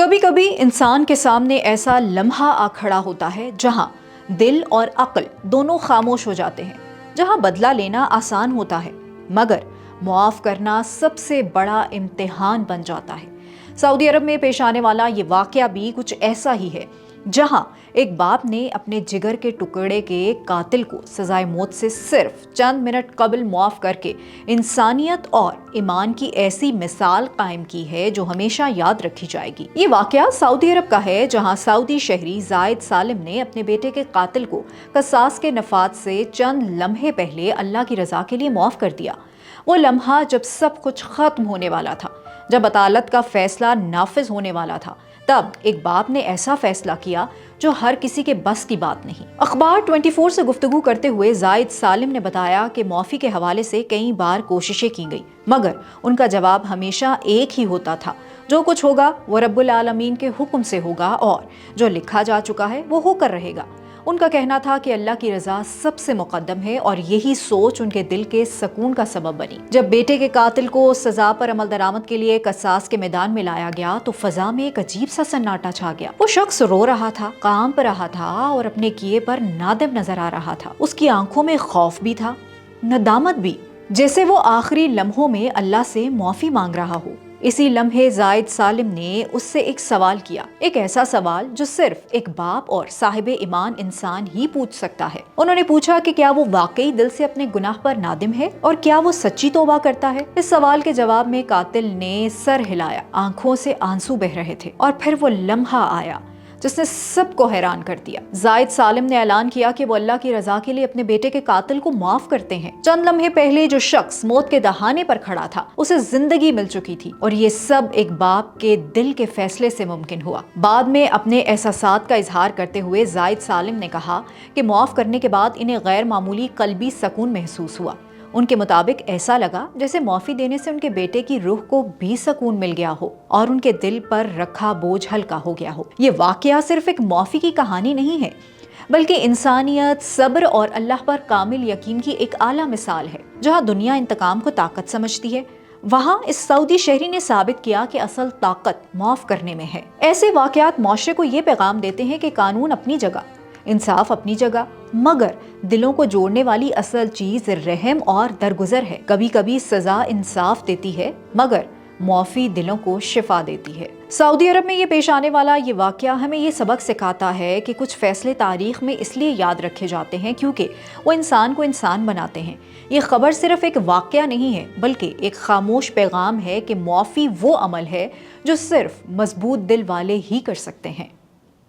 کبھی کبھی انسان کے سامنے ایسا لمحہ آ کھڑا ہوتا ہے جہاں دل اور عقل دونوں خاموش ہو جاتے ہیں، جہاں بدلہ لینا آسان ہوتا ہے مگر معاف کرنا سب سے بڑا امتحان بن جاتا ہے۔ سعودی عرب میں پیش آنے والا یہ واقعہ بھی کچھ ایسا ہی ہے، جہاں ایک باپ نے اپنے جگر کے ٹکڑے کے قاتل کو سزائے موت سے صرف چند منٹ قبل معاف کر کے انسانیت اور ایمان کی ایسی مثال قائم کی ہے جو ہمیشہ یاد رکھی جائے گی۔ یہ واقعہ سعودی عرب کا ہے، جہاں سعودی شہری زائد سالم نے اپنے بیٹے کے قاتل کو قصاص کے نفاذ سے چند لمحے پہلے اللہ کی رضا کے لیے معاف کر دیا۔ وہ لمحہ جب سب کچھ ختم ہونے والا تھا، جب عدالت کا فیصلہ نافذ ہونے والا تھا، تب ایک باپ نے ایسا فیصلہ کیا جو ہر کسی کے بس کی بات نہیں۔ اخبار 24 سے گفتگو کرتے ہوئے زائد سالم نے بتایا کہ معافی کے حوالے سے کئی بار کوششیں کی گئی مگر ان کا جواب ہمیشہ ایک ہی ہوتا تھا، جو کچھ ہوگا وہ رب العالمین کے حکم سے ہوگا اور جو لکھا جا چکا ہے وہ ہو کر رہے گا۔ ان کا کہنا تھا کہ اللہ کی رضا سب سے مقدم ہے اور یہی سوچ ان کے دل کے سکون کا سبب بنی۔ جب بیٹے کے قاتل کو سزا پر عمل درآمد کے لیے قصاص کے میدان میں لایا گیا تو فضا میں ایک عجیب سا سناٹا چھا گیا۔ وہ شخص رو رہا تھا، کانپ رہا تھا اور اپنے کیے پر نادم نظر آ رہا تھا۔ اس کی آنکھوں میں خوف بھی تھا، ندامت بھی، جیسے وہ آخری لمحوں میں اللہ سے معافی مانگ رہا ہو۔ اسی لمحے زائد سالم نے اس سے ایک سوال کیا، ایک ایسا سوال جو صرف ایک باپ اور صاحب ایمان انسان ہی پوچھ سکتا ہے۔ انہوں نے پوچھا کہ کیا وہ واقعی دل سے اپنے گناہ پر نادم ہے اور کیا وہ سچی توبہ کرتا ہے؟ اس سوال کے جواب میں قاتل نے سر ہلایا، آنکھوں سے آنسو بہہ رہے تھے، اور پھر وہ لمحہ آیا جس نے سب کو حیران کر دیا۔ زائد سالم نے اعلان کیا کہ وہ اللہ کی رضا کے لیے اپنے بیٹے کے قاتل کو معاف کرتے ہیں۔ چند لمحے پہلے جو شخص موت کے دہانے پر کھڑا تھا اسے زندگی مل چکی تھی، اور یہ سب ایک باپ کے دل کے فیصلے سے ممکن ہوا۔ بعد میں اپنے احساسات کا اظہار کرتے ہوئے زائد سالم نے کہا کہ معاف کرنے کے بعد انہیں غیر معمولی قلبی سکون محسوس ہوا۔ ان کے مطابق ایسا لگا جیسے معافی دینے سے ان کے بیٹے کی روح کو بھی سکون مل گیا ہو اور ان کے دل پر رکھا بوجھ ہلکا ہو گیا ہو۔ یہ واقعہ صرف ایک معافی کی کہانی نہیں ہے بلکہ انسانیت، صبر اور اللہ پر کامل یقین کی ایک اعلیٰ مثال ہے۔ جہاں دنیا انتقام کو طاقت سمجھتی ہے، وہاں اس سعودی شہری نے ثابت کیا کہ اصل طاقت معاف کرنے میں ہے۔ ایسے واقعات معاشرے کو یہ پیغام دیتے ہیں کہ قانون اپنی جگہ، انصاف اپنی جگہ، مگر دلوں کو جوڑنے والی اصل چیز رحم اور درگزر ہے۔ کبھی کبھی سزا انصاف دیتی ہے مگر معافی دلوں کو شفا دیتی ہے۔ سعودی عرب میں یہ پیش آنے والا یہ واقعہ ہمیں یہ سبق سکھاتا ہے کہ کچھ فیصلے تاریخ میں اس لیے یاد رکھے جاتے ہیں کیونکہ وہ انسان کو انسان بناتے ہیں۔ یہ خبر صرف ایک واقعہ نہیں ہے بلکہ ایک خاموش پیغام ہے کہ معافی وہ عمل ہے جو صرف مضبوط دل والے ہی کر سکتے ہیں۔